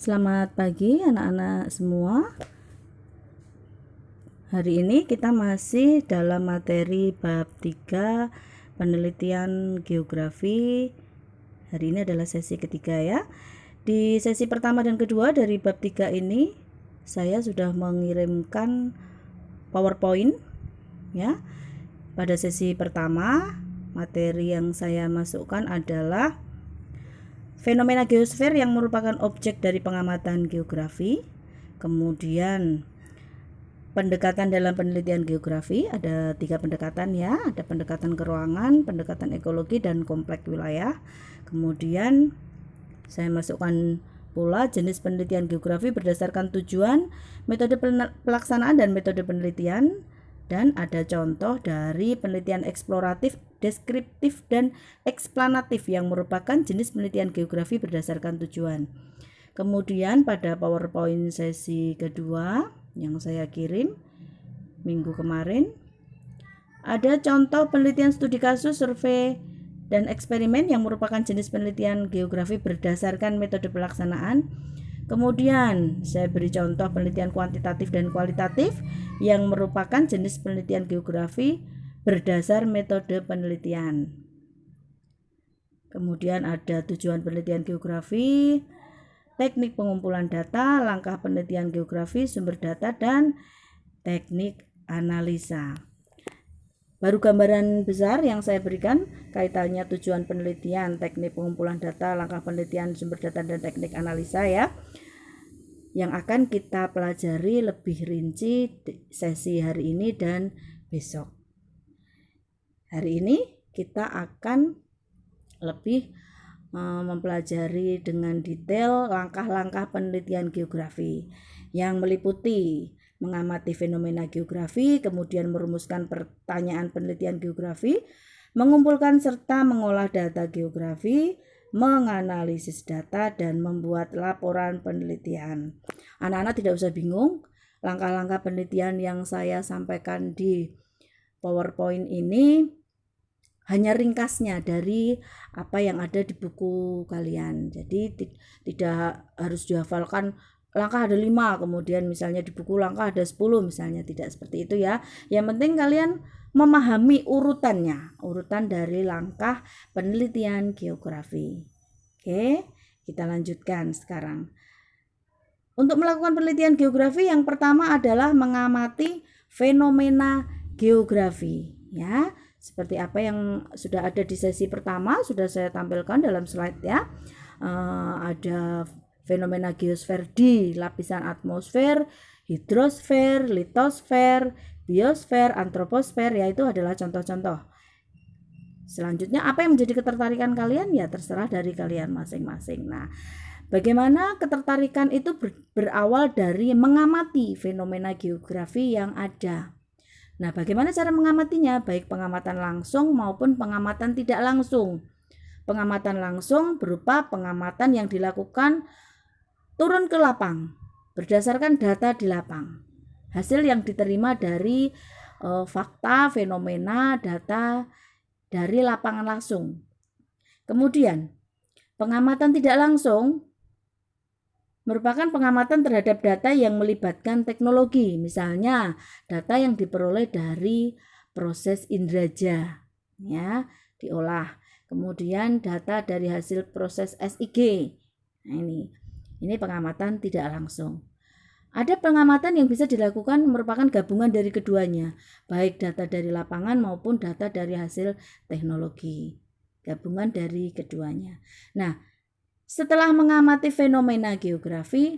Selamat pagi anak-anak semua. Hari ini kita masih dalam materi bab 3 penelitian geografi. Hari ini adalah sesi ketiga ya. Di sesi pertama dan kedua dari bab 3 ini saya sudah mengirimkan PowerPoint ya. Pada sesi pertama materi yang saya masukkan adalah fenomena geosfer yang merupakan objek dari pengamatan geografi. Kemudian pendekatan dalam penelitian geografi, ada 3 pendekatan ya. Ada pendekatan keruangan, pendekatan ekologi, dan kompleks wilayah. Kemudian saya masukkan pula jenis penelitian geografi berdasarkan tujuan, metode pelaksanaan, dan metode penelitian. Dan ada contoh dari penelitian eksploratif, deskriptif, dan eksplanatif yang merupakan jenis penelitian geografi berdasarkan tujuan. Kemudian pada PowerPoint sesi kedua yang saya kirim minggu kemarin, ada contoh penelitian studi kasus, survei, dan eksperimen yang merupakan jenis penelitian geografi berdasarkan metode pelaksanaan. Kemudian saya beri contoh penelitian kuantitatif dan kualitatif yang merupakan jenis penelitian geografi berdasar metode penelitian. Kemudian ada tujuan penelitian geografi, teknik pengumpulan data, langkah penelitian geografi, sumber data, dan teknik analisa. Baru gambaran besar yang saya berikan kaitannya tujuan penelitian, teknik pengumpulan data, langkah penelitian, sumber data, dan teknik analisa ya, yang akan kita pelajari lebih rinci di sesi hari ini dan besok. Hari ini kita akan lebih mempelajari dengan detail langkah-langkah penelitian geografi yang meliputi mengamati fenomena geografi, kemudian merumuskan pertanyaan penelitian geografi, mengumpulkan serta mengolah data geografi, menganalisis data, dan membuat laporan penelitian. Anak-anak tidak usah bingung, langkah-langkah penelitian yang saya sampaikan di PowerPoint ini hanya ringkasnya dari apa yang ada di buku kalian. Jadi tidak harus dihafalkan langkah ada 5, kemudian misalnya di buku langkah ada 10 misalnya, tidak seperti itu ya. Yang penting kalian memahami urutannya, urutan dari langkah penelitian geografi. Oke, kita lanjutkan sekarang. Untuk melakukan penelitian geografi yang pertama adalah mengamati fenomena geografi ya. Seperti apa yang sudah ada di sesi pertama, sudah saya tampilkan dalam slide ya. Ada fenomena geosfer di lapisan atmosfer, hidrosfer, litosfer, biosfer, antroposfer, yaitu adalah contoh-contoh. Selanjutnya apa yang menjadi ketertarikan kalian? Ya terserah dari kalian masing-masing. Nah, bagaimana ketertarikan itu berawal dari mengamati fenomena geografi yang ada. Nah, bagaimana cara mengamatinya? Baik pengamatan langsung maupun pengamatan tidak langsung. Pengamatan langsung berupa pengamatan yang dilakukan turun ke lapang, berdasarkan data di lapang. Hasil yang diterima dari fakta, fenomena, data dari lapangan langsung. Kemudian, pengamatan tidak langsung merupakan pengamatan terhadap data yang melibatkan teknologi, misalnya data yang diperoleh dari proses inderaja ya, diolah. Kemudian data dari hasil proses SIG. Nah, ini pengamatan tidak langsung. Ada pengamatan yang bisa dilakukan merupakan gabungan dari keduanya, baik data dari lapangan maupun data dari hasil teknologi. Gabungan dari keduanya. Nah, setelah mengamati fenomena geografi,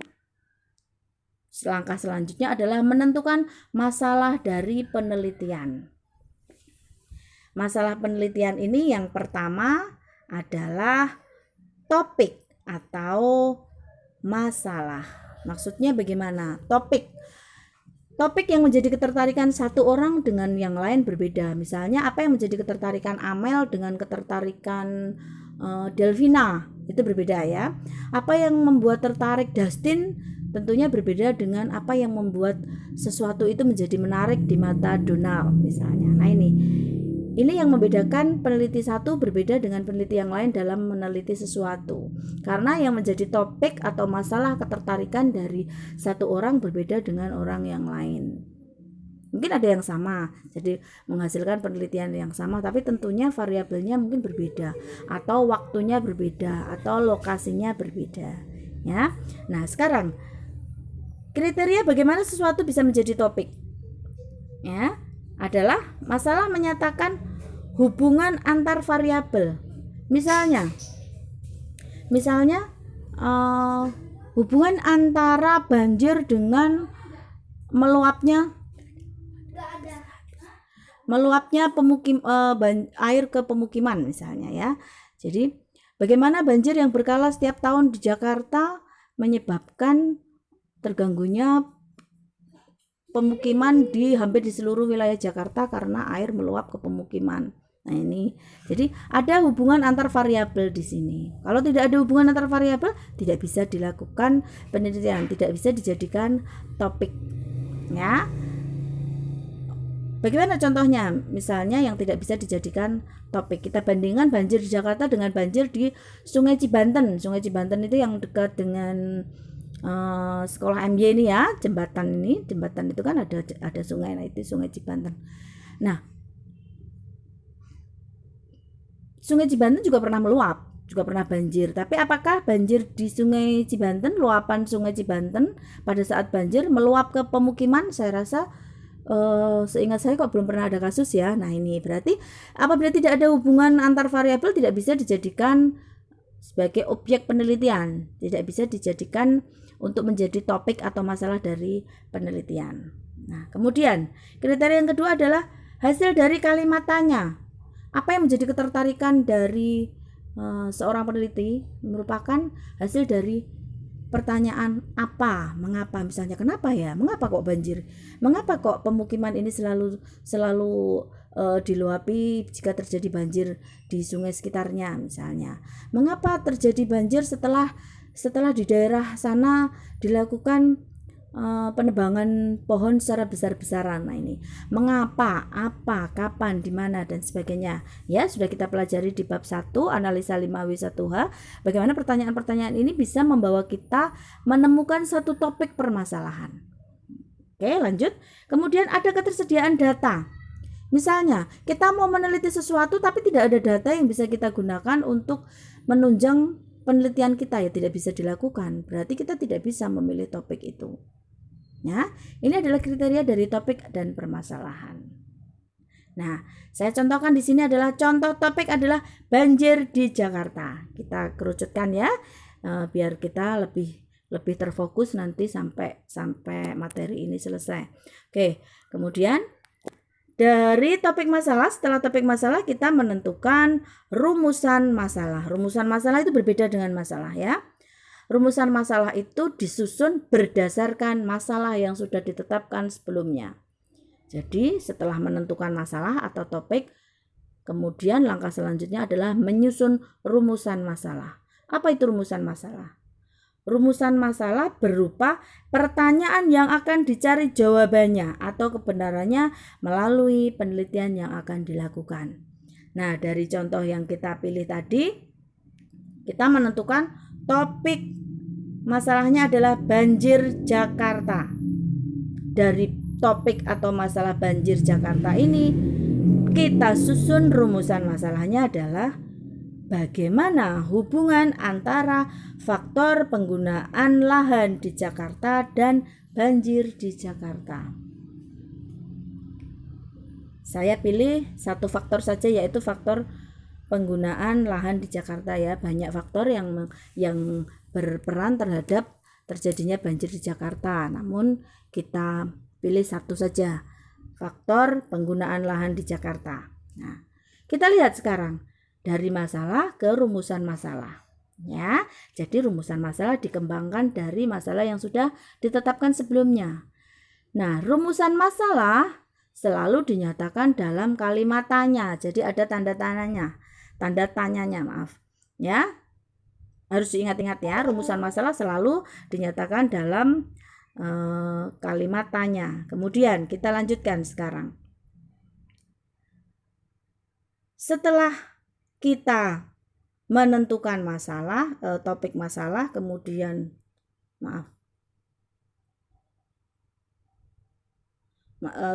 langkah selanjutnya adalah menentukan masalah dari penelitian. Masalah penelitian ini yang pertama adalah topik atau masalah. Maksudnya bagaimana? Topik yang menjadi ketertarikan satu orang dengan yang lain berbeda. Misalnya apa yang menjadi ketertarikan Amel dengan ketertarikan Delvina itu berbeda ya. Apa yang membuat tertarik Dustin tentunya berbeda dengan apa yang membuat sesuatu itu menjadi menarik di mata Donald misalnya. Nah, Ini yang membedakan peneliti satu berbeda dengan peneliti yang lain dalam meneliti sesuatu. Karena yang menjadi topik atau masalah ketertarikan dari satu orang berbeda dengan orang yang lain. Mungkin ada yang sama, jadi menghasilkan penelitian yang sama, tapi tentunya variabelnya mungkin berbeda, atau waktunya berbeda, atau lokasinya berbeda. Ya, nah sekarang kriteria bagaimana sesuatu bisa menjadi topik, ya, adalah masalah menyatakan hubungan antar variabel. Misalnya hubungan antara banjir dengan meluapnya air ke pemukiman misalnya, ya. Jadi bagaimana banjir yang berkala setiap tahun di Jakarta menyebabkan terganggunya pemukiman hampir di seluruh wilayah Jakarta karena air meluap ke pemukiman. Nah, ini jadi ada hubungan antar variabel di sini. Kalau tidak ada hubungan antar variabel, tidak bisa dilakukan penelitian, tidak bisa dijadikan topik, ya. Bagaimana contohnya? Misalnya yang tidak bisa dijadikan topik, kita bandingkan banjir di Jakarta dengan banjir di Sungai Cibanten. Sungai Cibanten itu yang dekat dengan sekolah MY ini, ya, jembatan itu kan ada sungai, nah itu Sungai Cibanten. Nah, Sungai Cibanten juga pernah meluap, juga pernah banjir. Tapi apakah banjir di Sungai Cibanten, luapan Sungai Cibanten pada saat banjir meluap ke pemukiman? Saya rasa seingat saya kok belum pernah ada kasus, ya. Nah, ini berarti apabila tidak ada hubungan antar variabel tidak bisa dijadikan sebagai objek penelitian, tidak bisa dijadikan untuk menjadi topik atau masalah dari penelitian. Nah, kemudian kriteria yang kedua adalah hasil dari kalimat tanya. Apa yang menjadi ketertarikan dari seorang peneliti merupakan hasil dari pertanyaan apa, mengapa, misalnya kenapa ya, mengapa kok banjir, mengapa kok pemukiman ini selalu diluapi jika terjadi banjir di sungai sekitarnya, misalnya mengapa terjadi banjir setelah di daerah sana dilakukan penebangan pohon secara besar-besaran. Nah, ini mengapa, apa, kapan, di mana, dan sebagainya, ya, sudah kita pelajari di bab 1 analisa 5W1H. Bagaimana pertanyaan-pertanyaan ini bisa membawa kita menemukan satu topik permasalahan. Oke, lanjut. Kemudian ada ketersediaan data. Misalnya kita mau meneliti sesuatu tapi tidak ada data yang bisa kita gunakan untuk menunjang penelitian kita, ya tidak bisa dilakukan. Berarti kita tidak bisa memilih topik itu. Ya, ini adalah kriteria dari topik dan permasalahan. Nah, saya contohkan di sini adalah contoh topik adalah banjir di Jakarta. Kita kerucutkan, ya, biar kita lebih terfokus nanti sampai materi ini selesai. Oke, kemudian dari topik masalah, setelah topik masalah kita menentukan rumusan masalah. Rumusan masalah itu berbeda dengan masalah, ya. Rumusan masalah itu disusun berdasarkan masalah yang sudah ditetapkan sebelumnya. Jadi setelah menentukan masalah atau topik, kemudian langkah selanjutnya adalah menyusun rumusan masalah. Apa itu rumusan masalah? Rumusan masalah berupa pertanyaan yang akan dicari jawabannya atau kebenarannya melalui penelitian yang akan dilakukan. Nah, dari contoh yang kita pilih tadi, kita menentukan topik masalahnya adalah banjir Jakarta. Dari topik atau masalah banjir Jakarta ini, kita susun rumusan masalahnya adalah bagaimana hubungan antara faktor penggunaan lahan di Jakarta dan banjir di Jakarta. Saya pilih satu faktor saja, yaitu faktor penggunaan lahan di Jakarta, ya. Banyak faktor yang berperan terhadap terjadinya banjir di Jakarta. Namun kita pilih satu saja, faktor penggunaan lahan di Jakarta. Nah, kita lihat sekarang dari masalah ke rumusan masalah, ya. Jadi rumusan masalah dikembangkan dari masalah yang sudah ditetapkan sebelumnya. Nah, rumusan masalah selalu dinyatakan dalam kalimat tanya. Jadi ada tanda tanyanya, maaf, ya. Harus diingat-ingat, ya, rumusan masalah selalu dinyatakan dalam kalimat tanya. Kemudian kita lanjutkan sekarang. Setelah kita menentukan masalah, topik masalah, kemudian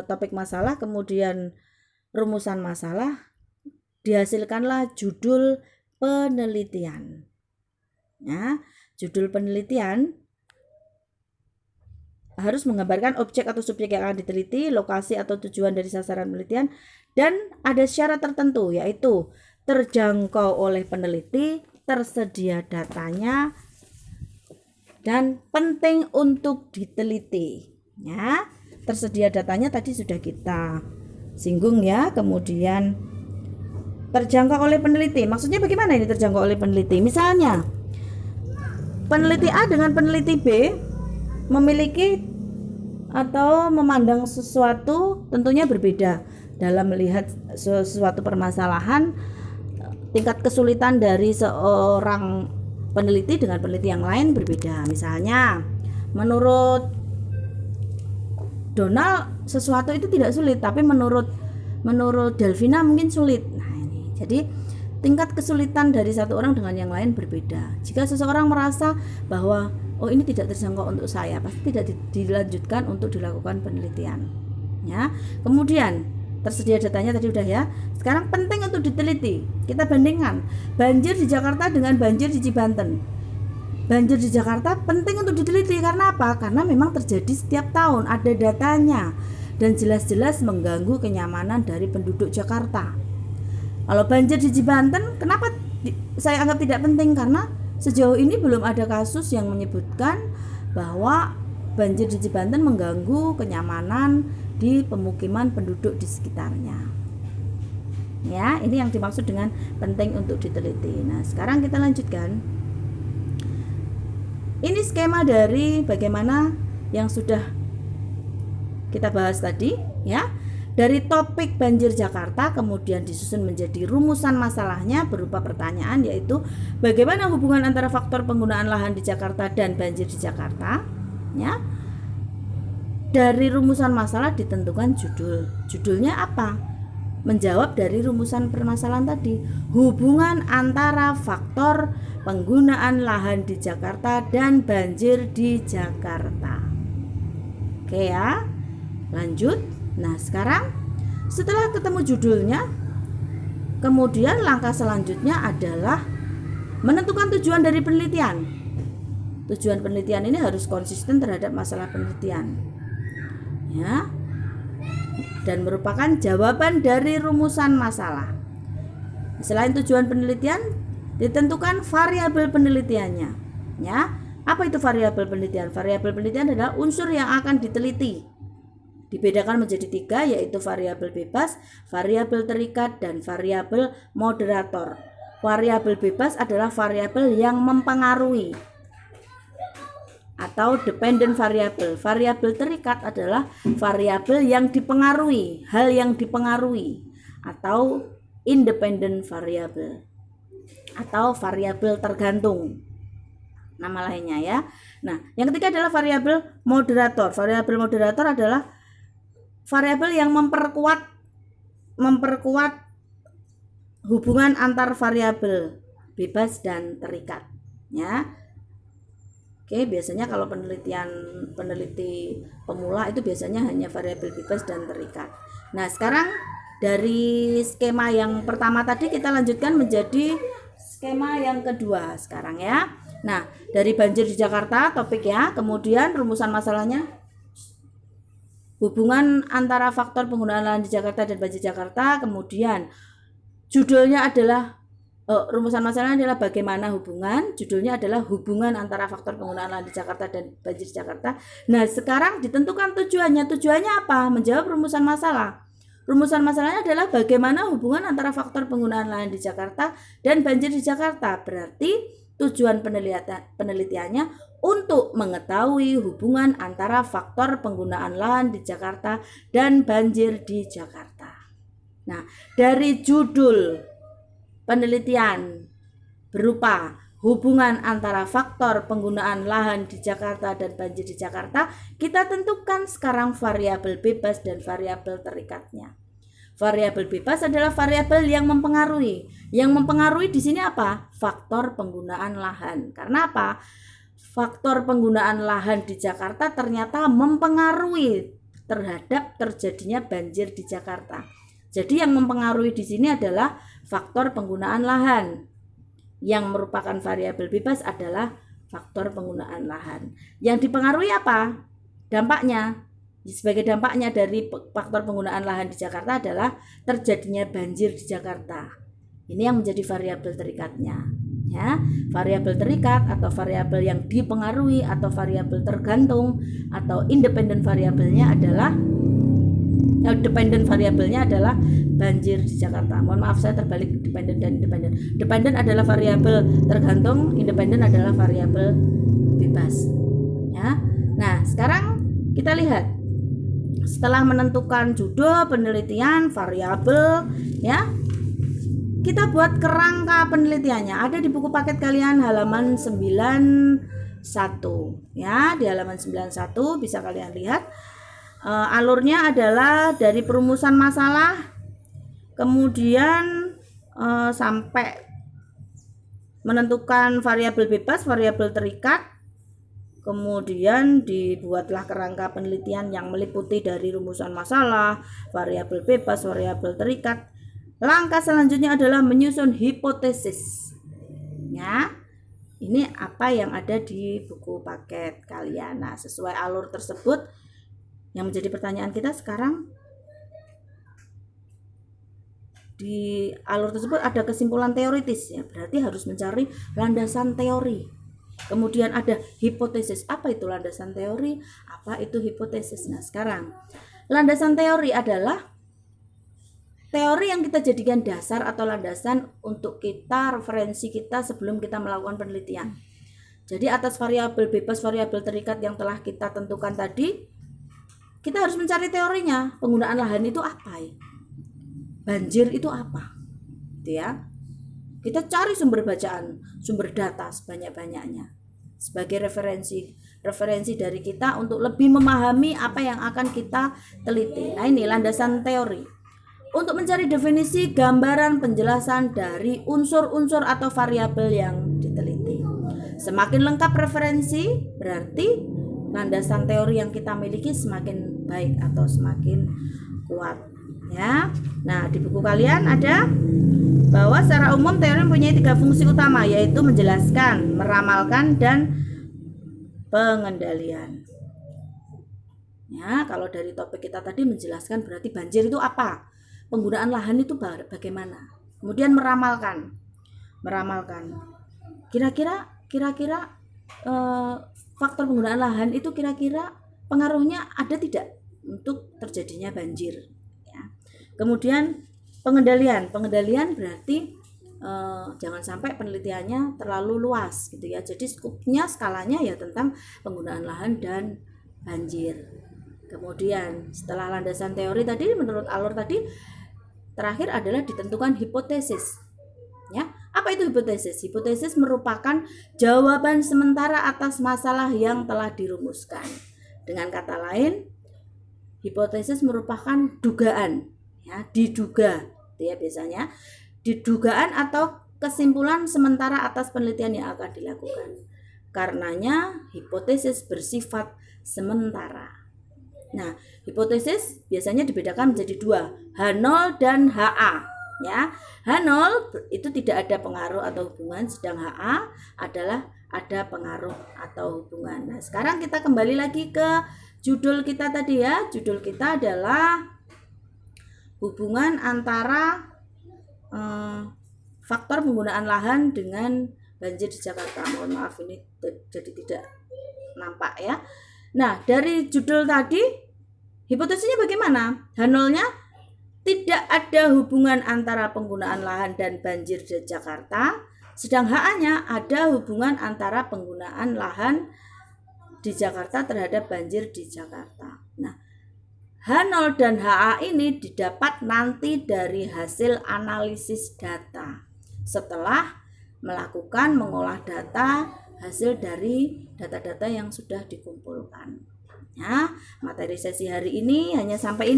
topik masalah, kemudian rumusan masalah, dihasilkanlah judul penelitian. Ya, judul penelitian harus menggambarkan objek atau subjek yang akan diteliti, lokasi atau tujuan dari sasaran penelitian, dan ada syarat tertentu, yaitu terjangkau oleh peneliti, tersedia datanya, dan penting untuk diteliti. Ya, tersedia datanya tadi sudah kita singgung ya. Kemudian terjangkau oleh peneliti, maksudnya bagaimana ini terjangkau oleh peneliti? Misalnya peneliti A dengan peneliti B memiliki atau memandang sesuatu tentunya berbeda dalam melihat sesuatu permasalahan. Tingkat kesulitan dari seorang peneliti dengan peneliti yang lain berbeda. Misalnya menurut Donald sesuatu itu tidak sulit, tapi menurut Delvina mungkin sulit. Nah ini, jadi tingkat kesulitan dari satu orang dengan yang lain berbeda. Jika seseorang merasa bahwa ini tidak terjangkau untuk saya, pasti tidak dilanjutkan untuk dilakukan penelitian. Ya. Kemudian tersedia datanya tadi udah ya. Sekarang penting untuk diteliti. Kita bandingkan banjir di Jakarta dengan banjir di Cibanten. Banjir di Jakarta penting untuk diteliti karena apa? Karena memang terjadi setiap tahun, ada datanya dan jelas-jelas mengganggu kenyamanan dari penduduk Jakarta. Kalau banjir di Cibanten, kenapa saya anggap tidak penting? Karena sejauh ini belum ada kasus yang menyebutkan bahwa banjir di Cibanten mengganggu kenyamanan di pemukiman penduduk di sekitarnya. Ya, ini yang dimaksud dengan penting untuk diteliti. Nah, sekarang kita lanjutkan. Ini skema dari bagaimana yang sudah kita bahas tadi, ya. Dari topik banjir Jakarta kemudian disusun menjadi rumusan masalahnya berupa pertanyaan, yaitu bagaimana hubungan antara faktor penggunaan lahan di Jakarta dan banjir di Jakarta, ya. Dari rumusan masalah ditentukan judul. Judulnya apa? Menjawab dari rumusan permasalahan tadi, hubungan antara faktor penggunaan lahan di Jakarta dan banjir di Jakarta. Oke ya, lanjut. Nah sekarang setelah ketemu judulnya, kemudian langkah selanjutnya adalah menentukan tujuan dari penelitian. Tujuan penelitian ini harus konsisten terhadap masalah penelitian, ya, dan merupakan jawaban dari rumusan masalah. Selain tujuan penelitian, ditentukan variabel penelitiannya, ya. Apa itu variabel penelitian? Variabel penelitian adalah unsur yang akan diteliti. Dibedakan menjadi 3, yaitu variabel bebas, variabel terikat, dan variabel moderator. Variabel bebas adalah variabel yang mempengaruhi atau dependent variable. Variabel terikat adalah variabel yang dipengaruhi, hal yang dipengaruhi, atau independent variable atau variabel tergantung, nama lainnya ya. Nah, yang ketiga adalah variabel moderator. Variabel moderator adalah variabel yang memperkuat hubungan antar variabel bebas dan terikat, ya. Oke, biasanya kalau peneliti pemula itu biasanya hanya variabel bebas dan terikat. Nah, sekarang dari skema yang pertama tadi kita lanjutkan menjadi skema yang kedua sekarang ya. Nah, dari banjir di Jakarta topik ya, kemudian rumusan masalahnya hubungan antara faktor penggunaan lahan di Jakarta dan banjir Jakarta, kemudian judulnya adalah rumusan masalahnya adalah bagaimana hubungan, judulnya adalah hubungan antara faktor penggunaan lahan di Jakarta dan banjir Jakarta. Nah, sekarang ditentukan tujuannya. Tujuannya apa? Menjawab rumusan masalah. Rumusan masalahnya adalah bagaimana hubungan antara faktor penggunaan lahan di Jakarta dan banjir di Jakarta. Berarti tujuan penelitiannya untuk mengetahui hubungan antara faktor penggunaan lahan di Jakarta dan banjir di Jakarta. Nah, dari judul penelitian berupa hubungan antara faktor penggunaan lahan di Jakarta dan banjir di Jakarta, kita tentukan sekarang variabel bebas dan variabel terikatnya. Variabel bebas adalah variabel yang mempengaruhi. Yang mempengaruhi di sini apa? Faktor penggunaan lahan. Karena apa? Faktor penggunaan lahan di Jakarta ternyata mempengaruhi terhadap terjadinya banjir di Jakarta. Jadi yang mempengaruhi di sini adalah faktor penggunaan lahan. Yang merupakan variabel bebas adalah faktor penggunaan lahan. Yang dipengaruhi apa? Dampaknya. Sebagai dampaknya dari faktor penggunaan lahan di Jakarta adalah terjadinya banjir di Jakarta. Ini yang menjadi variabel terikatnya. Ya, variabel terikat atau variabel yang dipengaruhi atau variabel tergantung atau independen variabelnya adalah dependen variabelnya adalah banjir di Jakarta. Mohon maaf saya terbalik dependen dan independen. Dependen adalah variabel tergantung, independen adalah variabel bebas. Ya. Nah, sekarang kita lihat setelah menentukan judul, penelitian, variabel, ya, kita buat kerangka penelitiannya. Ada di buku paket kalian halaman 91. Ya, di halaman 91 bisa kalian lihat. Alurnya adalah dari perumusan masalah, kemudian sampai menentukan variabel bebas, variabel terikat. Kemudian dibuatlah kerangka penelitian yang meliputi dari rumusan masalah, variabel bebas, variabel terikat. Langkah selanjutnya adalah menyusun hipotesis. Ya, ini apa yang ada di buku paket kalian. Nah, sesuai alur tersebut, yang menjadi pertanyaan kita sekarang, di alur tersebut ada kesimpulan teoritis, ya, berarti harus mencari landasan teori. Kemudian ada hipotesis. Apa itu landasan teori? Apa itu hipotesis? Nah, sekarang landasan teori adalah teori yang kita jadikan dasar atau landasan untuk kita, referensi kita sebelum kita melakukan penelitian. Jadi atas variabel bebas, variabel terikat yang telah kita tentukan tadi, kita harus mencari teorinya. Penggunaan lahan itu apa? Banjir itu apa? Gitu ya. Kita cari sumber bacaan, sumber data sebanyak-banyaknya sebagai referensi dari kita untuk lebih memahami apa yang akan kita teliti. Nah, ini landasan teori. Untuk mencari definisi, gambaran, penjelasan dari unsur-unsur atau variabel yang diteliti. Semakin lengkap referensi, berarti landasan teori yang kita miliki semakin baik atau semakin kuat. Ya, nah di buku kalian ada bahwa secara umum teori mempunyai 3 fungsi utama, yaitu menjelaskan, meramalkan, dan pengendalian. Ya, kalau dari topik kita tadi menjelaskan berarti banjir itu apa, penggunaan lahan itu bagaimana, kemudian meramalkan. Kira-kira faktor penggunaan lahan itu kira-kira pengaruhnya ada tidak untuk terjadinya banjir. Kemudian pengendalian berarti jangan sampai penelitiannya terlalu luas gitu ya. Jadi skupnya, skalanya ya tentang penggunaan lahan dan banjir. Kemudian setelah landasan teori tadi menurut alur tadi, terakhir adalah ditentukan hipotesis. Ya, apa itu hipotesis? Hipotesis merupakan jawaban sementara atas masalah yang telah dirumuskan. Dengan kata lain, hipotesis merupakan dugaan. Ya, diduga, ya biasanya didugaan atau kesimpulan sementara atas penelitian yang akan dilakukan. Karenanya hipotesis bersifat sementara. Nah, hipotesis biasanya dibedakan menjadi 2, H0 dan HA. Ya, H0 itu tidak ada pengaruh atau hubungan, sedang HA adalah ada pengaruh atau hubungan. Nah, sekarang kita kembali lagi ke judul kita tadi ya. Judul kita adalah hubungan antara faktor penggunaan lahan dengan banjir di Jakarta. Mohon maaf ini jadi tidak nampak ya. Nah, dari judul tadi hipotesisnya bagaimana? H0-nya tidak ada hubungan antara penggunaan lahan dan banjir di Jakarta, sedang HA-nya ada hubungan antara penggunaan lahan di Jakarta terhadap banjir di Jakarta. Nah, H0 dan HA ini didapat nanti dari hasil analisis data setelah mengolah data hasil dari data-data yang sudah dikumpulkan. Ya, materi sesi hari ini hanya sampai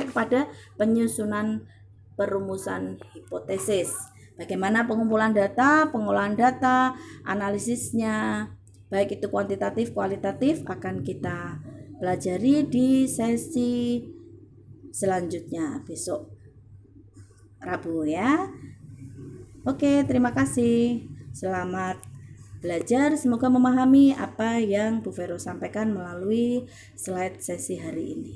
kepada penyusunan perumusan hipotesis. Bagaimana pengumpulan data, pengolahan data, analisisnya, baik itu kuantitatif, kualitatif, akan kita pelajari di sesi selanjutnya besok Rabu ya. Oke, terima kasih. Selamat belajar, semoga memahami apa yang Bu Vero sampaikan melalui slide sesi hari ini.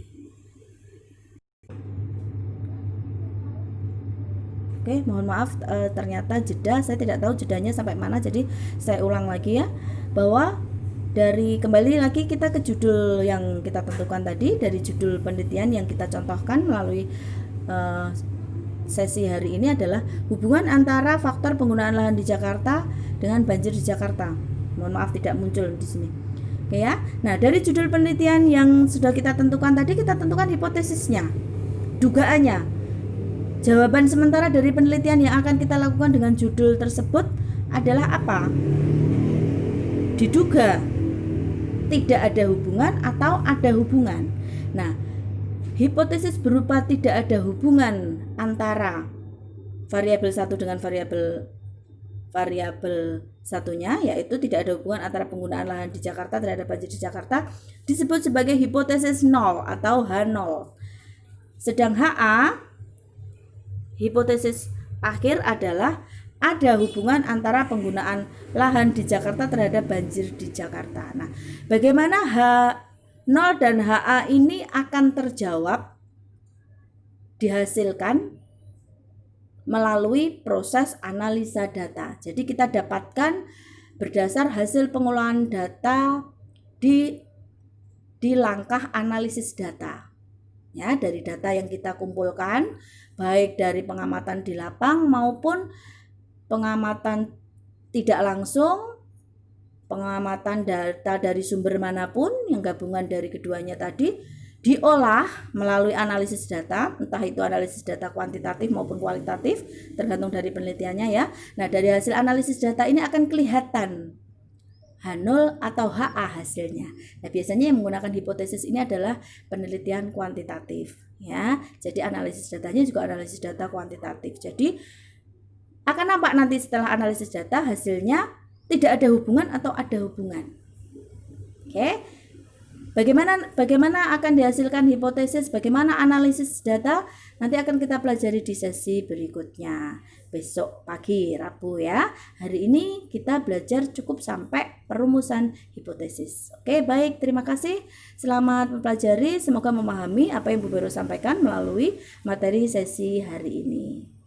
Oke, mohon maaf ternyata jeda, saya tidak tahu jedanya sampai mana, jadi saya ulang lagi ya, bahwa kembali lagi kita ke judul yang kita tentukan tadi, dari judul penelitian yang kita contohkan melalui sesi hari ini adalah hubungan antara faktor penggunaan lahan di Jakarta dengan banjir di Jakarta. Mohon maaf tidak muncul di sini. Oke ya. Nah, dari judul penelitian yang sudah kita tentukan tadi, kita tentukan hipotesisnya, dugaannya. Jawaban sementara dari penelitian yang akan kita lakukan dengan judul tersebut adalah apa? Diduga tidak ada hubungan atau ada hubungan. Nah, hipotesis berupa tidak ada hubungan antara variabel satu dengan variabel satunya, yaitu tidak ada hubungan antara penggunaan lahan di Jakarta terhadap banjir di Jakarta, disebut sebagai hipotesis nol atau H0. Sedang HA, hipotesis akhir adalah ada hubungan antara penggunaan lahan di Jakarta terhadap banjir di Jakarta. Nah, bagaimana H0 dan HA ini akan terjawab, dihasilkan melalui proses analisa data. Jadi kita dapatkan berdasar hasil pengolahan data di langkah analisis data. Ya, dari data yang kita kumpulkan, baik dari pengamatan di lapang maupun pengamatan tidak langsung, pengamatan data dari sumber manapun yang gabungan dari keduanya tadi, diolah melalui analisis data, entah itu analisis data kuantitatif maupun kualitatif, tergantung dari penelitiannya ya. Nah, dari hasil analisis data ini akan kelihatan H0 atau HA hasilnya. Nah, biasanya yang menggunakan hipotesis ini adalah penelitian kuantitatif ya. Jadi analisis datanya juga analisis data kuantitatif. Jadi akan nampak nanti setelah analisis data hasilnya tidak ada hubungan atau ada hubungan. Oke. Bagaimana akan dihasilkan hipotesis, bagaimana analisis data, nanti akan kita pelajari di sesi berikutnya besok pagi Rabu ya. Hari ini kita belajar cukup sampai perumusan hipotesis. Oke, baik, terima kasih. Selamat mempelajari, semoga memahami apa yang Bu Vero sampaikan melalui materi sesi hari ini.